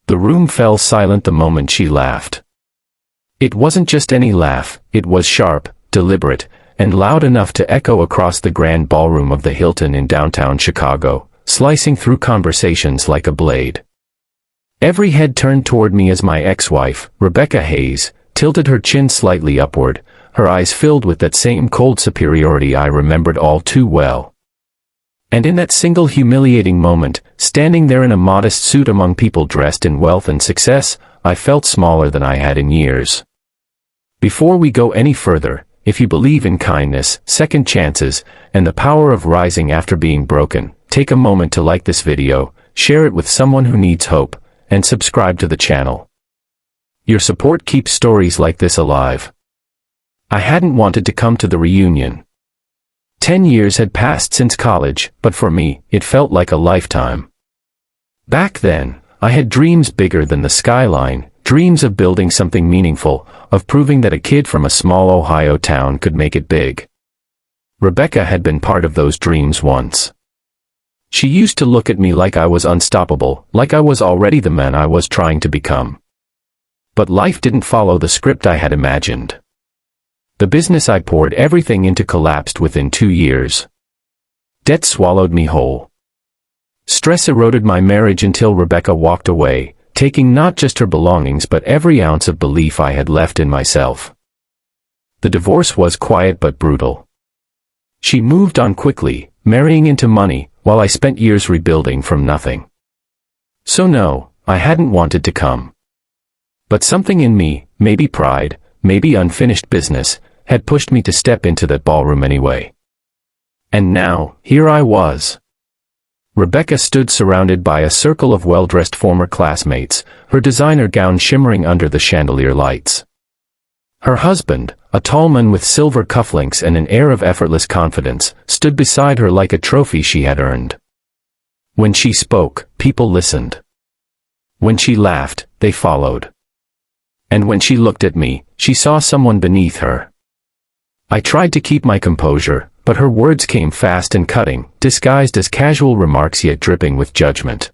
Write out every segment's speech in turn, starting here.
The room fell silent the moment she laughed. It wasn't just any laugh, it was sharp, deliberate, and loud enough to echo across the grand ballroom of the Hilton in downtown Chicago, slicing through conversations like a blade. Every head turned toward me as my ex-wife, Rebecca Hayes, tilted her chin slightly upward, her eyes filled with that same cold superiority I remembered all too well. And in that single humiliating moment, standing there in a modest suit among people dressed in wealth and success, I felt smaller than I had in years. Before we go any further, if you believe in kindness, second chances, and the power of rising after being broken, take a moment to like this video, share it with someone who needs hope, and subscribe to the channel. Your support keeps stories like this alive. I hadn't wanted to come to the reunion. 10 years had passed since college, but for me, it felt like a lifetime. Back then, I had dreams bigger than the skyline, dreams of building something meaningful, of proving that a kid from a small Ohio town could make it big. Rebecca had been part of those dreams once. She used to look at me like I was unstoppable, like I was already the man I was trying to become. But life didn't follow the script I had imagined. The business I poured everything into collapsed within 2 years. Debt swallowed me whole. Stress eroded my marriage until Rebecca walked away, taking not just her belongings but every ounce of belief I had left in myself. The divorce was quiet but brutal. She moved on quickly, marrying into money, while I spent years rebuilding from nothing. So no, I hadn't wanted to come. But something in me, maybe pride, maybe unfinished business, had pushed me to step into that ballroom anyway. And now, here I was. Rebecca stood surrounded by a circle of well-dressed former classmates, her designer gown shimmering under the chandelier lights. Her husband, a tall man with silver cufflinks and an air of effortless confidence, stood beside her like a trophy she had earned. When she spoke, people listened. When she laughed, they followed. And when she looked at me, she saw someone beneath her. I tried to keep my composure, but her words came fast and cutting, disguised as casual remarks yet dripping with judgment.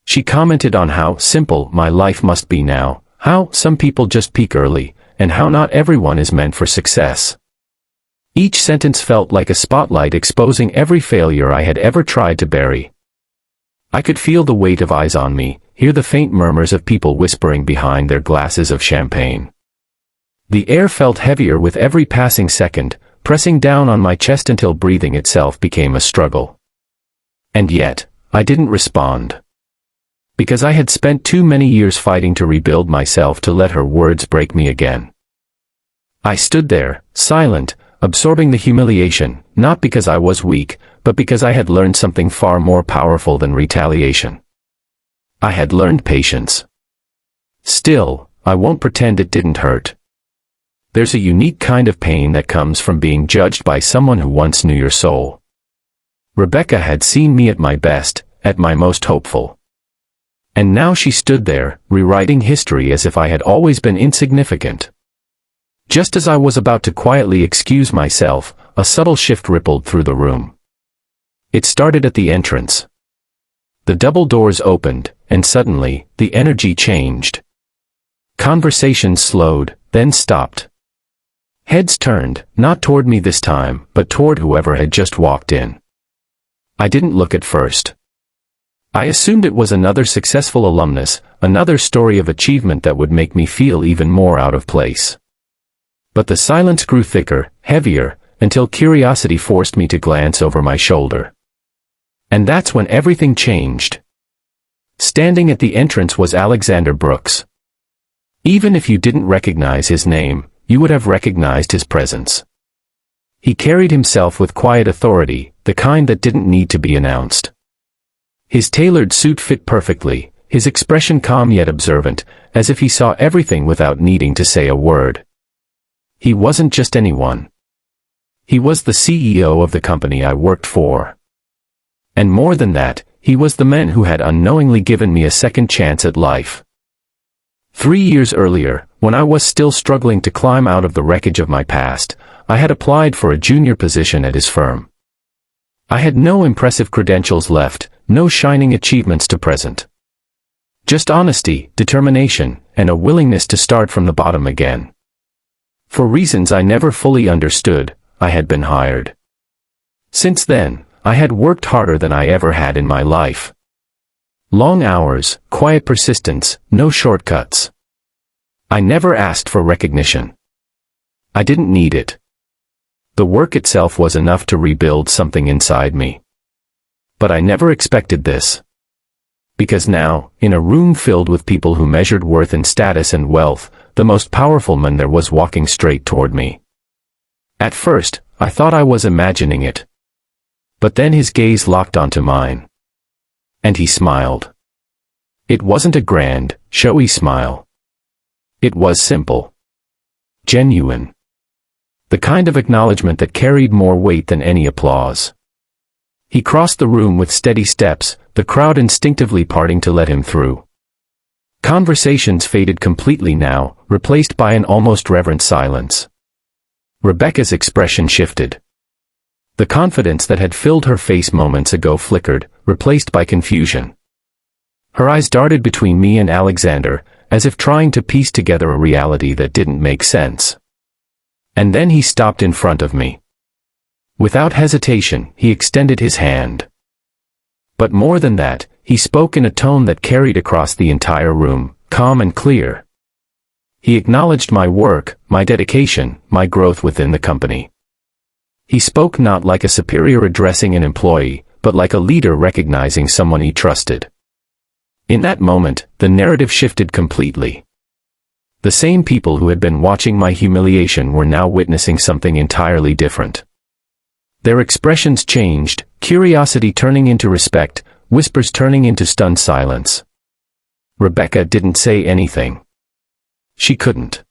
She commented on how simple my life must be now, how some people just peak early, and how not everyone is meant for success. Each sentence felt like a spotlight exposing every failure I had ever tried to bury. I could feel the weight of eyes on me, hear the faint murmurs of people whispering behind their glasses of champagne. The air felt heavier with every passing second, pressing down on my chest until breathing itself became a struggle. And yet, I didn't respond. Because I had spent too many years fighting to rebuild myself to let her words break me again. I stood there, silent, absorbing the humiliation, not because I was weak, but because I had learned something far more powerful than retaliation. I had learned patience. Still, I won't pretend it didn't hurt. There's a unique kind of pain that comes from being judged by someone who once knew your soul. Rebecca had seen me at my best, at my most hopeful. And now she stood there, rewriting history as if I had always been insignificant. Just as I was about to quietly excuse myself, a subtle shift rippled through the room. It started at the entrance. The double doors opened, and suddenly, the energy changed. Conversation slowed, then stopped. Heads turned, not toward me this time, but toward whoever had just walked in. I didn't look at first. I assumed it was another successful alumnus, another story of achievement that would make me feel even more out of place. But the silence grew thicker, heavier, until curiosity forced me to glance over my shoulder. And that's when everything changed. Standing at the entrance was Alexander Brooks. Even if you didn't recognize his name, you would have recognized his presence. He carried himself with quiet authority, the kind that didn't need to be announced. His tailored suit fit perfectly, his expression calm yet observant, as if he saw everything without needing to say a word. He wasn't just anyone. He was the CEO of the company I worked for. And more than that, he was the man who had unknowingly given me a second chance at life. 3 years earlier, when I was still struggling to climb out of the wreckage of my past, I had applied for a junior position at his firm. I had no impressive credentials left, no shining achievements to present. Just honesty, determination, and a willingness to start from the bottom again. For reasons I never fully understood, I had been hired. Since then, I had worked harder than I ever had in my life. Long hours, quiet persistence, no shortcuts. I never asked for recognition. I didn't need it. The work itself was enough to rebuild something inside me. But I never expected this. Because now, in a room filled with people who measured worth in status and wealth, the most powerful man there was walking straight toward me. At first, I thought I was imagining it. But then his gaze locked onto mine. And he smiled. It wasn't a grand, showy smile. It was simple. Genuine. The kind of acknowledgement that carried more weight than any applause. He crossed the room with steady steps, the crowd instinctively parting to let him through. Conversations faded completely now, replaced by an almost reverent silence. Rebecca's expression shifted. The confidence that had filled her face moments ago flickered, replaced by confusion. Her eyes darted between me and Alexander, as if trying to piece together a reality that didn't make sense. And then he stopped in front of me. Without hesitation, he extended his hand. But more than that, he spoke in a tone that carried across the entire room, calm and clear. He acknowledged my work, my dedication, my growth within the company. He spoke not like a superior addressing an employee, but like a leader recognizing someone he trusted. In that moment, the narrative shifted completely. The same people who had been watching my humiliation were now witnessing something entirely different. Their expressions changed, curiosity turning into respect, whispers turning into stunned silence. Rebecca didn't say anything. She couldn't.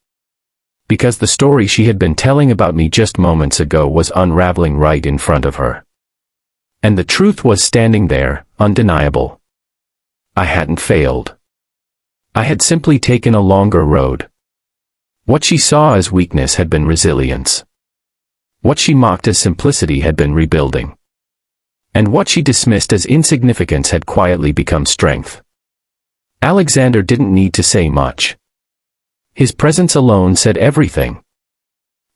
Because the story she had been telling about me just moments ago was unraveling right in front of her. And the truth was standing there, undeniable. I hadn't failed. I had simply taken a longer road. What she saw as weakness had been resilience. What she mocked as simplicity had been rebuilding. And what she dismissed as insignificance had quietly become strength. Alexander didn't need to say much. His presence alone said everything.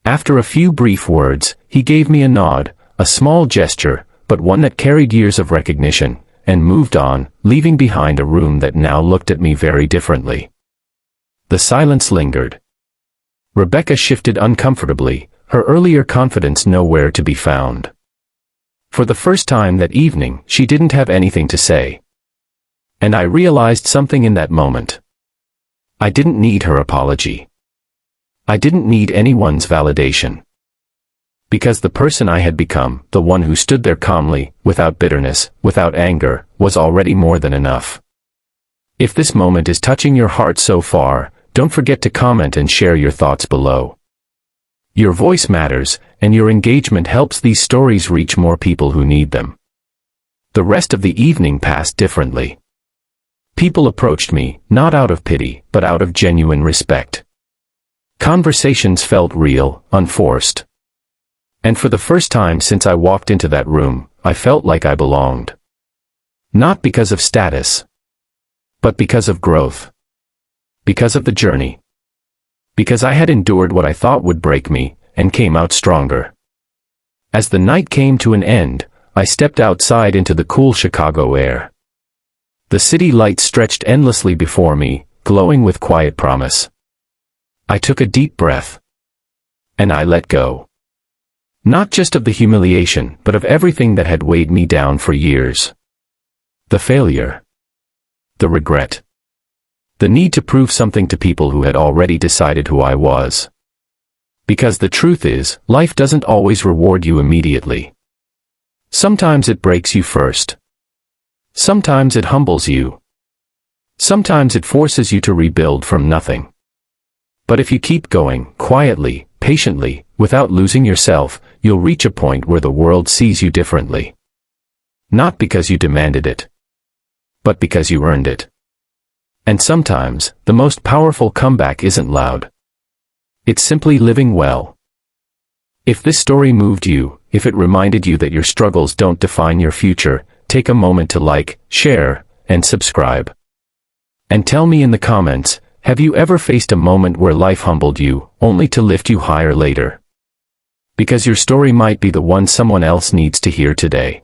After a few brief words, he gave me a nod, a small gesture, but one that carried years of recognition, and moved on, leaving behind a room that now looked at me very differently. The silence lingered. Rebecca shifted uncomfortably, her earlier confidence nowhere to be found. For the first time that evening, she didn't have anything to say. And I realized something in that moment. I didn't need her apology. I didn't need anyone's validation. Because the person I had become, the one who stood there calmly, without bitterness, without anger, was already more than enough. If this moment is touching your heart so far, don't forget to comment and share your thoughts below. Your voice matters, and your engagement helps these stories reach more people who need them. The rest of the evening passed differently. People approached me, not out of pity, but out of genuine respect. Conversations felt real, unforced. And for the first time since I walked into that room, I felt like I belonged. Not because of status, but because of growth. Because of the journey. Because I had endured what I thought would break me, and came out stronger. As the night came to an end, I stepped outside into the cool Chicago air. The city lights stretched endlessly before me, glowing with quiet promise. I took a deep breath. And I let go. Not just of the humiliation, but of everything that had weighed me down for years. The failure. The regret. The need to prove something to people who had already decided who I was. Because the truth is, life doesn't always reward you immediately. Sometimes it breaks you first. Sometimes it humbles you. Sometimes it forces you to rebuild from nothing. But if you keep going, quietly, patiently, without losing yourself, you'll reach a point where the world sees you differently. Not because you demanded it, but because you earned it. And sometimes, the most powerful comeback isn't loud. It's simply living well. If this story moved you, if it reminded you that your struggles don't define your future, take a moment to like, share, and subscribe. And tell me in the comments, have you ever faced a moment where life humbled you, only to lift you higher later? Because your story might be the one someone else needs to hear today.